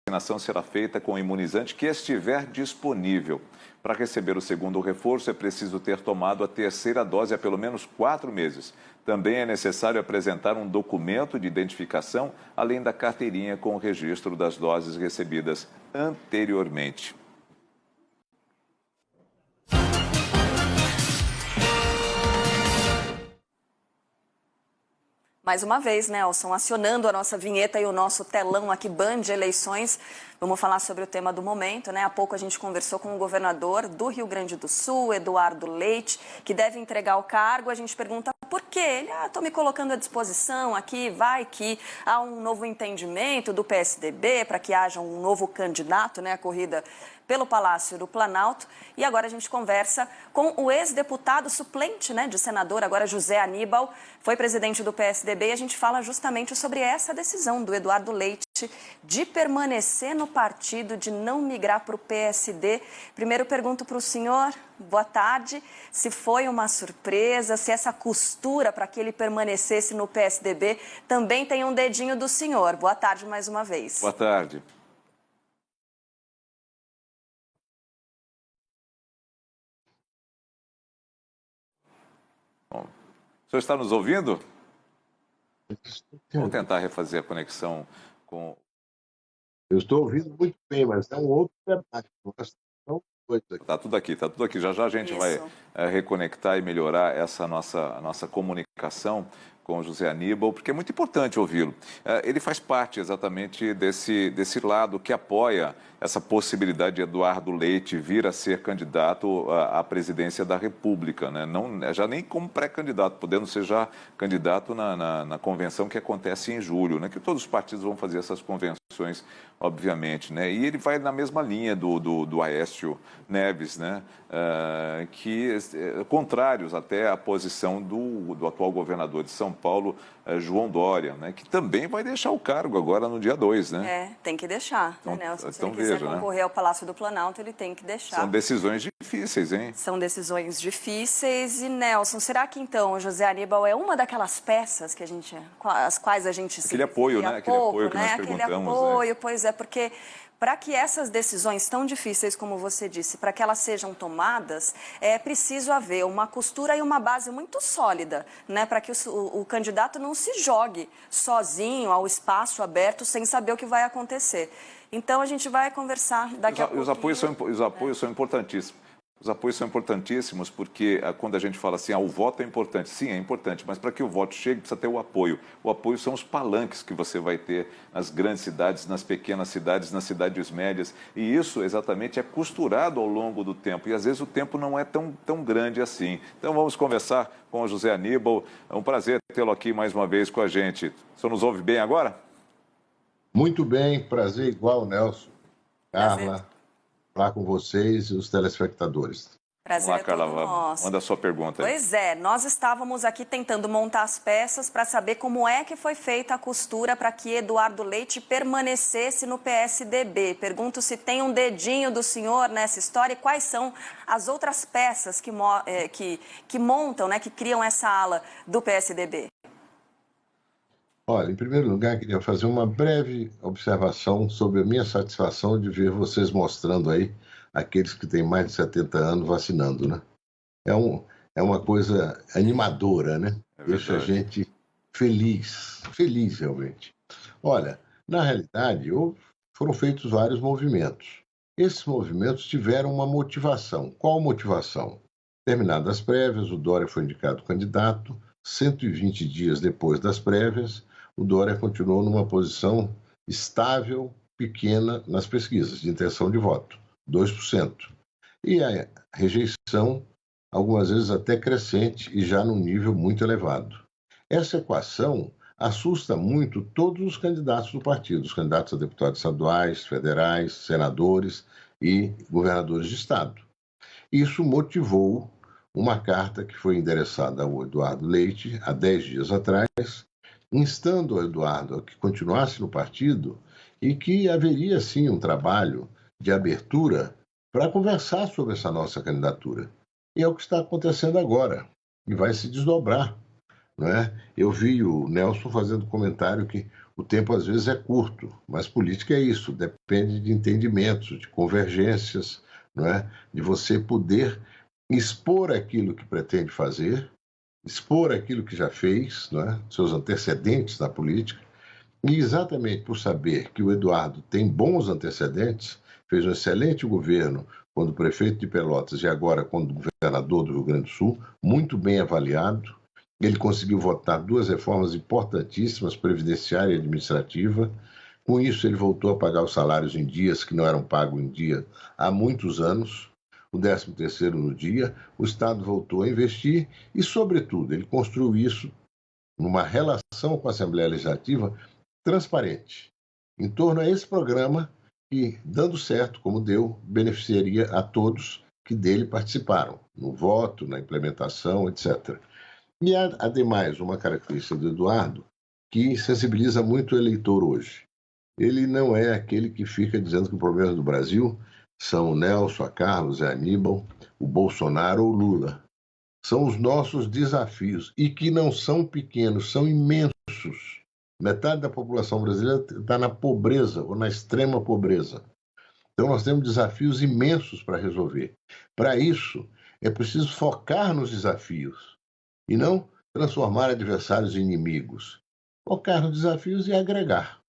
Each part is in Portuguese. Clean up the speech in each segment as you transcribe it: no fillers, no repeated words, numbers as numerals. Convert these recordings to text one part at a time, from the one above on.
vacinação será feita com o imunizante que estiver disponível. Para receber o segundo reforço, é preciso ter tomado a terceira dose há pelo menos 4 meses. Também é necessário apresentar um documento de identificação, além da carteirinha com o registro das doses recebidas anteriormente. Mais uma vez, Nelson, acionando a nossa vinheta e o nosso telão aqui, Band Eleições. Vamos falar sobre o tema do momento, Há pouco a gente conversou com o governador do Rio Grande do Sul, Eduardo Leite, que deve entregar o cargo. A gente pergunta por quê? Ele, estou me colocando à disposição aqui, vai que há um novo entendimento do PSDB para que haja um novo candidato, à corrida pelo Palácio do Planalto. E agora a gente conversa com o ex-deputado suplente, de senador, agora José Aníbal, foi presidente do PSDB, e a gente fala justamente sobre essa decisão do Eduardo Leite de permanecer no partido, de não migrar para o PSD. Primeiro pergunto para o senhor, boa tarde, se foi uma surpresa, se essa costura para que ele permanecesse no PSDB também tem um dedinho do senhor. Boa tarde mais uma vez. Boa tarde. Bom, o senhor está nos ouvindo? Vamos tentar refazer a conexão com... Eu estou ouvindo muito bem, mas é um outro debate. Está tudo aqui. Já já a gente vai reconectar e melhorar essa nossa comunicação com o José Aníbal, porque é muito importante ouvi-lo. Ele faz parte exatamente desse lado que apoia essa possibilidade de Eduardo Leite vir a ser candidato à presidência da República, Não, já nem como pré-candidato, podendo ser já candidato na convenção que acontece em julho, Que todos os partidos vão fazer essas convenções, obviamente, E ele vai na mesma linha do Aécio Neves, que contrários até à posição do atual governador de São Paulo, João Dória, que também vai deixar o cargo agora no dia 2, tem que deixar, Nelson? Se ele quiser concorrer ao Palácio do Planalto, ele tem que deixar. São decisões difíceis, hein? São decisões difíceis. E, Nelson, será que então o José Aníbal é uma daquelas peças que as quais a gente se... Aquele apoio, Aquele apoio que nós perguntamos. Aquele apoio, pois é, porque... Para que essas decisões tão difíceis, como você disse, para que elas sejam tomadas, é preciso haver uma costura e uma base muito sólida, para que o candidato não se jogue sozinho ao espaço aberto sem saber o que vai acontecer. Então, a gente vai conversar daqui a pouco. Os apoios são importantíssimos. Os apoios são importantíssimos porque quando a gente fala assim, o voto é importante, sim, é importante, mas para que o voto chegue precisa ter o apoio. O apoio são os palanques que você vai ter nas grandes cidades, nas pequenas cidades, nas cidades médias, e isso exatamente é costurado ao longo do tempo, e às vezes o tempo não é tão grande assim. Então vamos conversar com o José Aníbal, é um prazer tê-lo aqui mais uma vez com a gente. O senhor nos ouve bem agora? Muito bem, prazer igual, Nelson, Carla. Falar com vocês e os telespectadores. Prazer Vamos lá, Carla, nosso. manda a sua pergunta aí. Pois é, nós estávamos aqui tentando montar as peças para saber como é que foi feita a costura para que Eduardo Leite permanecesse no PSDB. Pergunto se tem um dedinho do senhor nessa história e quais são as outras peças que montam, que criam essa ala do PSDB. Olha, em primeiro lugar, queria fazer uma breve observação sobre a minha satisfação de ver vocês mostrando aí aqueles que têm mais de 70 anos vacinando, É uma coisa animadora, Deixa a gente feliz realmente. Olha, na realidade, foram feitos vários movimentos. Esses movimentos tiveram uma motivação. Qual motivação? Terminadas as prévias, o Dória foi indicado candidato, 120 dias depois das prévias, o Dória continuou numa posição estável, pequena nas pesquisas de intenção de voto, 2%. E a rejeição, algumas vezes até crescente e já num nível muito elevado. Essa equação assusta muito todos os candidatos do partido, os candidatos a deputados estaduais, federais, senadores e governadores de estado. Isso motivou uma carta que foi endereçada ao Eduardo Leite há 10 dias atrás, instando o Eduardo a que continuasse no partido e que haveria, sim, um trabalho de abertura para conversar sobre essa nossa candidatura. E é o que está acontecendo agora, e vai se desdobrar. Eu vi o Nelson fazendo comentário que O tempo às vezes é curto, mas política é isso, depende de entendimentos, de convergências, não é? De você poder expor aquilo que pretende fazer, expor aquilo que já fez, não é? Seus antecedentes na política, e exatamente por saber que o Eduardo tem bons antecedentes, fez um excelente governo quando prefeito de Pelotas e agora quando governador do Rio Grande do Sul, muito bem avaliado. Ele conseguiu votar 2 reformas importantíssimas, previdenciária e administrativa. Com isso, ele voltou a pagar os salários em dias que não eram pagos em dia há muitos anos, o 13º no dia. O Estado voltou a investir e, sobretudo, ele construiu isso numa relação com a Assembleia Legislativa transparente, em torno a esse programa que, dando certo, como deu, beneficiaria a todos que dele participaram, no voto, na implementação, etc. E há, ademais, uma característica do Eduardo que sensibiliza muito o eleitor hoje. Ele não é aquele que fica dizendo que o problema do Brasil são o Nelson, a Carlos, a Aníbal, o Bolsonaro ou o Lula. São os nossos desafios, e que não são pequenos, são imensos. Metade da população brasileira está na pobreza ou na extrema pobreza. Então nós temos desafios imensos para resolver. Para isso, é preciso focar nos desafios e não transformar adversários em inimigos. Focar nos desafios e agregar.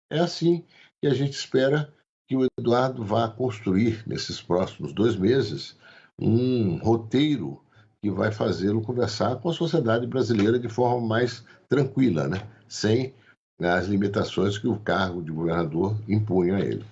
É assim que a gente espera que o Eduardo vá construir, nesses próximos 2 meses, um roteiro que vai fazê-lo conversar com a sociedade brasileira de forma mais tranquila, né? Sem as limitações que o cargo de governador impunha a ele.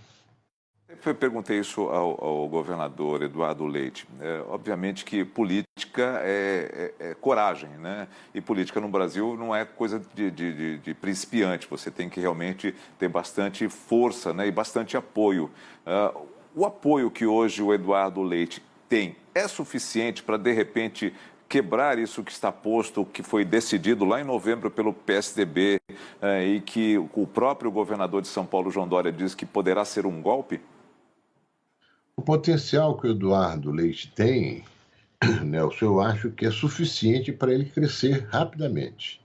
Eu perguntei isso ao governador Eduardo Leite. Obviamente que política é coragem, né? E política no Brasil não é coisa de principiante. Você tem que realmente ter bastante força, né? E bastante apoio. O apoio que hoje o Eduardo Leite tem é suficiente para, de repente, quebrar isso que está posto, que foi decidido lá em novembro pelo PSDB e que o próprio governador de São Paulo, João Dória, diz que poderá ser um golpe? O potencial que o Eduardo Leite tem, Nelson, eu acho que é suficiente para ele crescer rapidamente.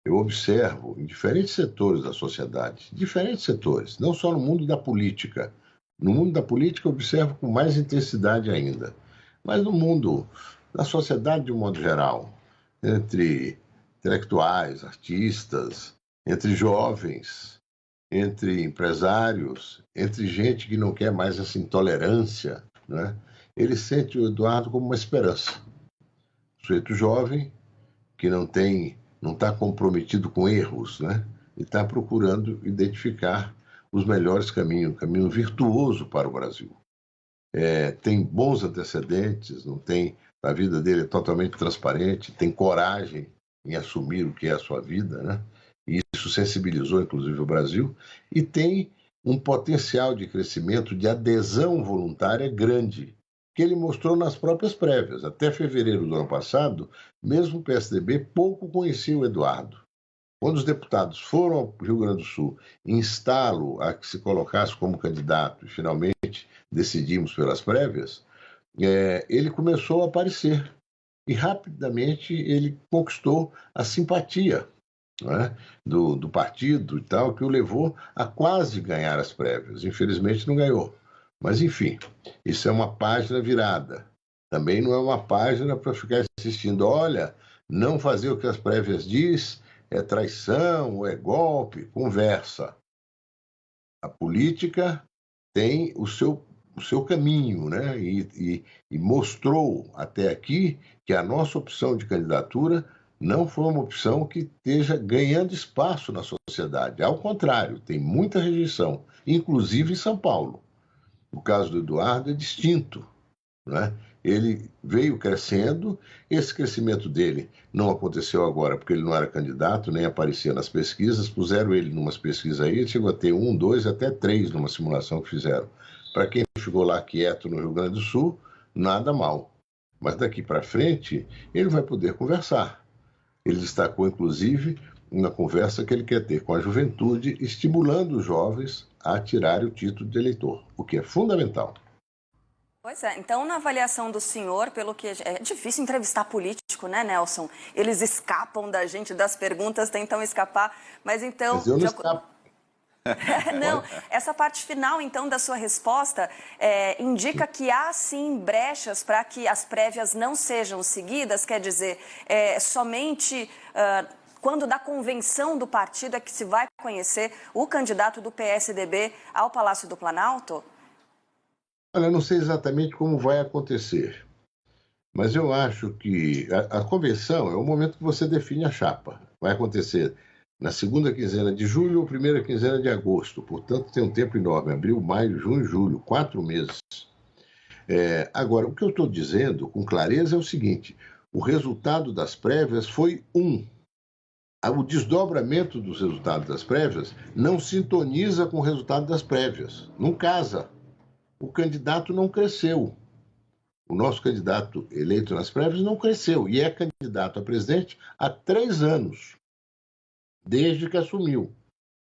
Eu observo em diferentes setores da sociedade, diferentes setores, não só no mundo da política. No mundo da política eu observo com mais intensidade ainda, mas no mundo da sociedade de um modo geral, entre intelectuais, artistas, entre jovens, entre empresários, entre gente que não quer mais essa intolerância, né? Ele sente o Eduardo como uma esperança. Um sujeito jovem que não está comprometido com erros, né? E está procurando identificar os melhores caminhos, um caminho virtuoso para o Brasil. Tem bons antecedentes, não tem, a vida dele é totalmente transparente, tem coragem em assumir o que é a sua vida, né? E isso sensibilizou, inclusive, o Brasil, e tem um potencial de crescimento, de adesão voluntária grande, que ele mostrou nas próprias prévias. Até fevereiro do ano passado, mesmo o PSDB pouco conhecia o Eduardo. Quando os deputados foram ao Rio Grande do Sul instá-lo a que se colocasse como candidato e finalmente decidimos pelas prévias, ele começou a aparecer e rapidamente ele conquistou a simpatia, né, do partido e tal, que o levou a quase ganhar as prévias. Infelizmente não ganhou. Mas, enfim, isso é uma página virada. Também não é uma página para ficar assistindo. Olha, não fazer o que as prévias diz é traição, é golpe, conversa. A política tem o seu caminho, né? E mostrou até aqui que a nossa opção de candidatura não foi uma opção que esteja ganhando espaço na sociedade. Ao contrário, tem muita rejeição, inclusive em São Paulo. O caso do Eduardo é distinto, né? Ele veio crescendo, esse crescimento dele não aconteceu agora porque ele não era candidato, nem aparecia nas pesquisas, puseram ele em umas pesquisas aí, ele chegou a ter 1, 2, até 3 numa simulação que fizeram. Para quem ficou lá quieto no Rio Grande do Sul, nada mal. Mas daqui para frente, ele vai poder conversar. Ele destacou, inclusive, uma conversa que ele quer ter com a juventude, estimulando os jovens a tirarem o título de eleitor, o que é fundamental. Pois é, então na avaliação do senhor, pelo que é difícil entrevistar político, né, Nelson? Eles escapam da gente, das perguntas, tentam escapar, mas então... Mas eu não escapo. Não, essa parte final, então, da sua resposta indica que há, sim, brechas para que as prévias não sejam seguidas, quer dizer, somente quando da convenção do partido é que se vai conhecer o candidato do PSDB ao Palácio do Planalto? Olha, eu não sei exatamente como vai acontecer, mas eu acho que a convenção é o momento que você define a chapa. Vai acontecer na segunda quinzena de julho ou primeira quinzena de agosto. Portanto, tem um tempo enorme. Abril, maio, junho, julho. 4 meses. Agora, o que eu estou dizendo com clareza é o seguinte. O resultado das prévias foi um. O desdobramento dos resultados das prévias não sintoniza com o resultado das prévias. Não casa. O candidato não cresceu. O nosso candidato eleito nas prévias não cresceu. E é candidato a presidente há 3 anos. Desde que assumiu.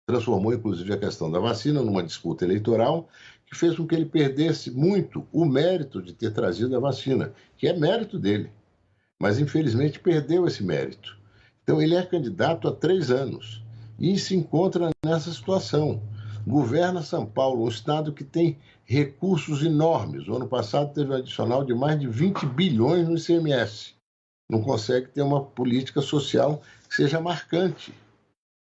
Transformou, inclusive, a questão da vacina numa disputa eleitoral que fez com que ele perdesse muito o mérito de ter trazido a vacina, que é mérito dele. Mas, infelizmente, perdeu esse mérito. Então, ele é candidato há 3 anos e se encontra nessa situação. Governa São Paulo, um estado que tem recursos enormes. O ano passado teve um adicional de mais de 20 bilhões no ICMS. Não consegue ter uma política social que seja marcante.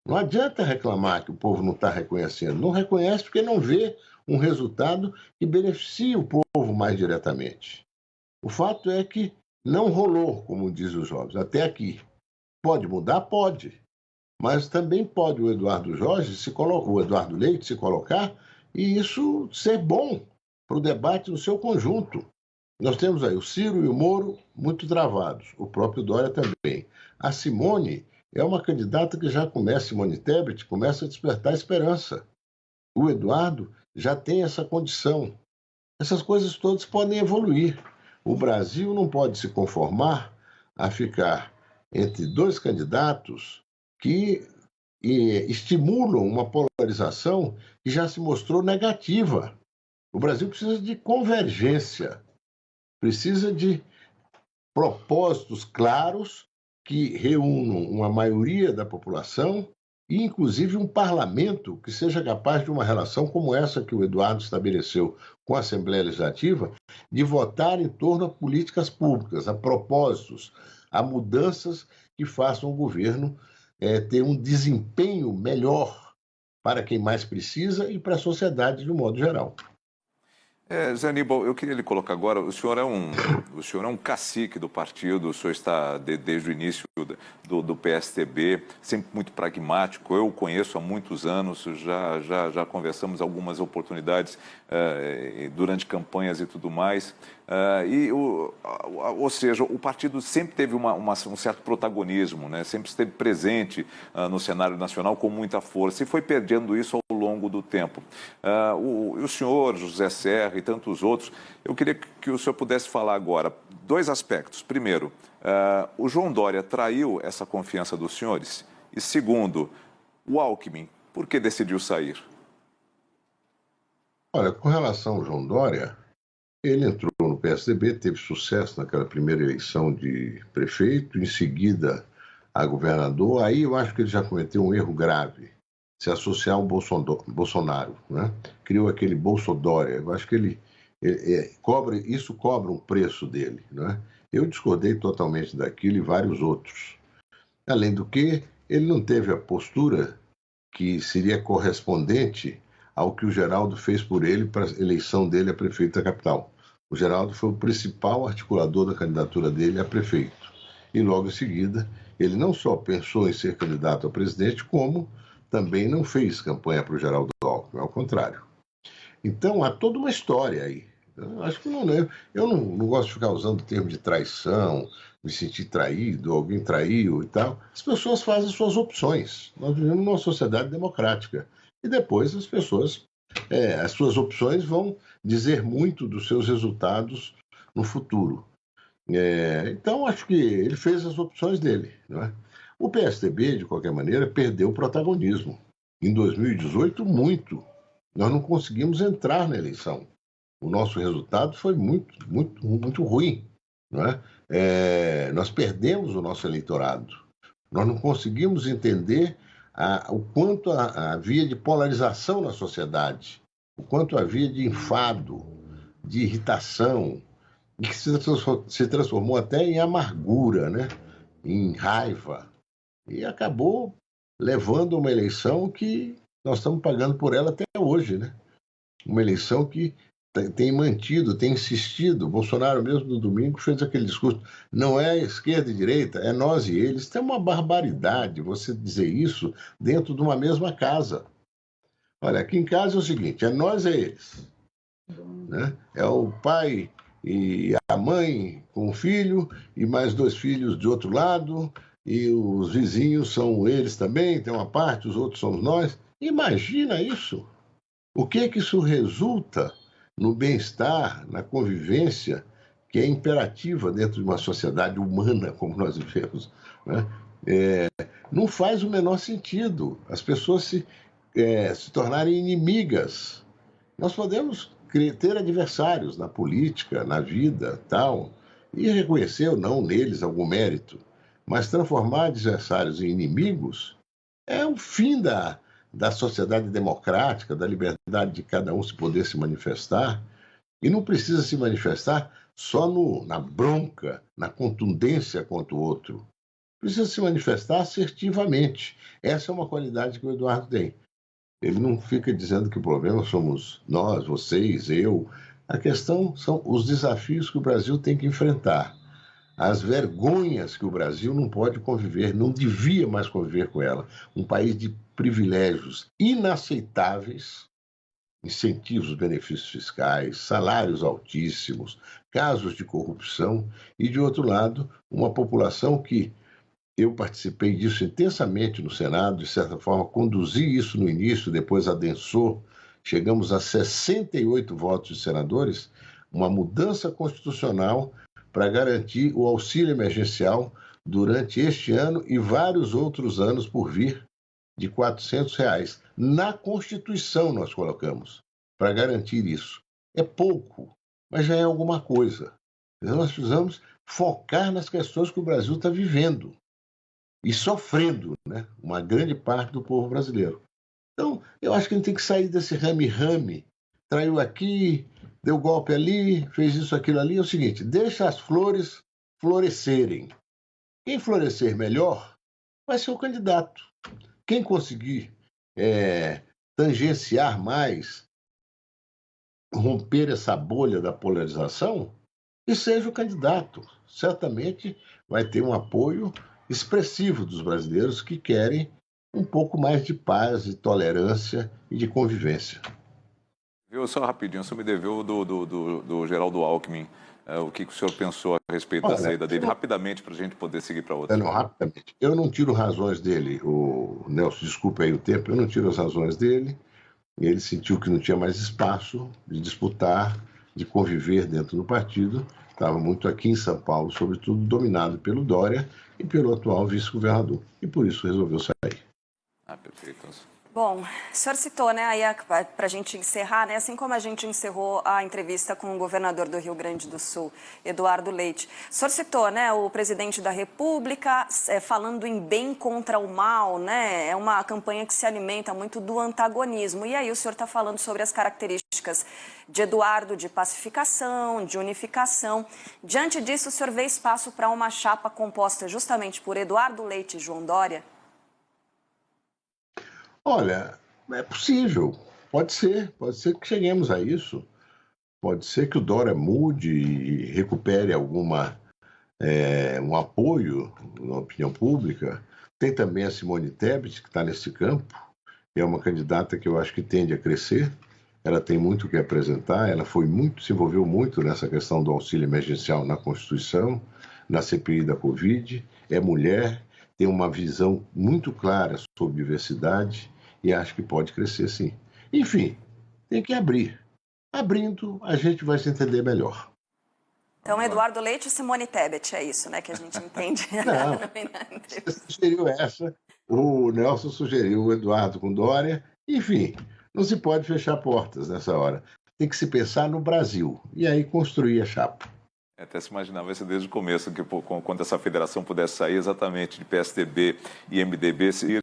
Não adianta reclamar que o povo não está reconhecendo. Não reconhece porque não vê um resultado que beneficie o povo mais diretamente. O fato é que não rolou, como dizem os jovens, até aqui. Pode mudar? Pode. Mas também pode o Eduardo Leite se colocar e isso ser bom para o debate no seu conjunto. Nós temos aí o Ciro e o Moro muito travados, o próprio Dória também. A Simone é uma candidata que já começa, Simone Tebet, começa a despertar esperança. O Eduardo já tem essa condição. Essas coisas todas podem evoluir. O Brasil não pode se conformar a ficar entre 2 candidatos que estimulam uma polarização que já se mostrou negativa. O Brasil precisa de convergência, precisa de propósitos claros que reúnam uma maioria da população e, inclusive, um parlamento que seja capaz de uma relação como essa que o Eduardo estabeleceu com a Assembleia Legislativa, de votar em torno a políticas públicas, a propósitos, a mudanças que façam o governo ter um desempenho melhor para quem mais precisa e para a sociedade de um modo geral. Zé Aníbal, eu queria lhe colocar agora, o senhor é um cacique do partido, o senhor está desde o início do PSDB, sempre muito pragmático, eu o conheço há muitos anos, já conversamos algumas oportunidades durante campanhas e tudo mais, ou seja, o partido sempre teve um certo protagonismo, né? Sempre esteve presente no cenário nacional com muita força e foi perdendo isso ao longo do tempo. O senhor, José Serra e tantos outros, eu queria que o senhor pudesse falar agora 2 aspectos. Primeiro, o João Dória traiu essa confiança dos senhores? E segundo, o Alckmin, por que decidiu sair? Olha, com relação ao João Dória, ele entrou no PSDB, teve sucesso naquela primeira eleição de prefeito, em seguida a governador. Aí eu acho que ele já cometeu um erro grave, se associar ao Bolsonaro, né? Criou aquele Bolsodória. Eu acho que isso cobra um preço dele, né? Eu discordei totalmente daquilo e vários outros. Além do que, ele não teve a postura que seria correspondente ao que o Geraldo fez por ele para a eleição dele a prefeito da capital. O Geraldo foi o principal articulador da candidatura dele a prefeito. E logo em seguida, ele não só pensou em ser candidato a presidente, como também não fez campanha para o Geraldo Alckmin, ao contrário. Então, há toda uma história aí. Eu não gosto de ficar usando o termo de traição, me sentir traído, alguém traiu e tal. As pessoas fazem suas opções. Nós vivemos numa sociedade democrática. E depois as suas opções vão dizer muito dos seus resultados no futuro. Então, acho que ele fez as opções dele, não é? O PSDB, de qualquer maneira, perdeu o protagonismo. Em 2018, muito. Nós não conseguimos entrar na eleição. o nosso resultado foi muito, muito, muito ruim, não é? Nós perdemos o nosso eleitorado. Nós não conseguimos entender o quanto havia de polarização na sociedade, o quanto havia de enfado, de irritação, e que se transformou até em amargura, né? Em raiva. E acabou levando a uma eleição que nós estamos pagando por ela até hoje, né? Uma eleição que tem mantido, tem insistido. Bolsonaro mesmo no domingo fez aquele discurso, não é esquerda e direita, é nós e eles. Tem uma barbaridade você dizer isso dentro de uma mesma casa. Olha, aqui em casa é o seguinte, é nós e eles. Né? É o pai e a mãe com o filho e mais 2 filhos de outro lado, e os vizinhos são eles também, tem uma parte, os outros somos nós. Imagina isso. O que isso resulta no bem-estar, na convivência, que é imperativa dentro de uma sociedade humana como nós vivemos, né? Não faz o menor sentido as pessoas se tornarem inimigas. Nós podemos ter adversários na política, na vida, tal, e reconhecer ou não neles algum mérito, mas transformar adversários em inimigos é o fim da sociedade democrática, da liberdade de cada um se poder se manifestar, e não precisa se manifestar só na bronca, na contundência contra o outro. Precisa se manifestar assertivamente. Essa é uma qualidade que o Eduardo tem. Ele não fica dizendo que o problema somos nós, vocês, eu. A questão são os desafios que o Brasil tem que enfrentar. As vergonhas que o Brasil não pode conviver, não devia mais conviver com ela. Um país de privilégios inaceitáveis, incentivos, benefícios fiscais, salários altíssimos, casos de corrupção e, de outro lado, uma população que eu participei disso intensamente no Senado, de certa forma conduzi isso no início, depois adensou, chegamos a 68 votos de senadores, uma mudança constitucional para garantir o auxílio emergencial durante este ano e vários outros anos por vir, de R$ 400. Na Constituição nós colocamos, para garantir isso. É pouco, mas já é alguma coisa. Então nós precisamos focar nas questões que o Brasil está vivendo e sofrendo, né? Uma grande parte do povo brasileiro. Então, eu acho que a gente tem que sair desse rame-rame, traiu aqui, deu golpe ali, fez isso, aquilo ali. É o seguinte, deixa as flores florescerem. Quem florescer melhor vai ser o candidato. Quem conseguir tangenciar mais, romper essa bolha da polarização, que seja o candidato. Certamente vai ter um apoio expressivo dos brasileiros que querem um pouco mais de paz, de tolerância e de convivência. Viu, só rapidinho, o senhor me deveu do Geraldo Alckmin. O que o senhor pensou a respeito da saída dele? Rapidamente, para a gente poder seguir para outra. Não, rapidamente. Eu não tiro razões dele, o Nelson, desculpe aí o tempo, eu não tiro as razões dele. Ele sentiu que não tinha mais espaço de disputar, de conviver dentro do partido. Estava muito aqui em São Paulo, sobretudo dominado pelo Dória e pelo atual vice-governador. E por isso resolveu sair. Perfeito. Bom, o senhor citou, né, aí para a gente encerrar, né, assim como a gente encerrou a entrevista com o governador do Rio Grande do Sul, Eduardo Leite. O senhor citou, né, o presidente da República falando em bem contra o mal, né, é uma campanha que se alimenta muito do antagonismo. E aí o senhor está falando sobre as características de Eduardo, de pacificação, de unificação. Diante disso, o senhor vê espaço para uma chapa composta justamente por Eduardo Leite e João Dória? Olha, é possível, pode ser que cheguemos a isso, pode ser que o Dória mude e recupere um apoio na opinião pública. Tem também a Simone Tebet, que está nesse campo, que é uma candidata que eu acho que tende a crescer, ela tem muito o que apresentar, ela se envolveu muito nessa questão do auxílio emergencial na Constituição, na CPI da Covid, é mulher, tem uma visão muito clara sobre diversidade, e acho que pode crescer, sim. Enfim, tem que abrir. Abrindo, a gente vai se entender melhor. Então, Eduardo Leite e Simone Tebet, é isso, né, que a gente entende. Não, você sugeriu essa, o Nelson sugeriu o Eduardo com Dória. Enfim, não se pode fechar portas nessa hora. tem que se pensar no Brasil. E aí construir a chapa. Até se imaginava isso desde o começo, que quando essa federação pudesse sair exatamente de PSDB e MDB, se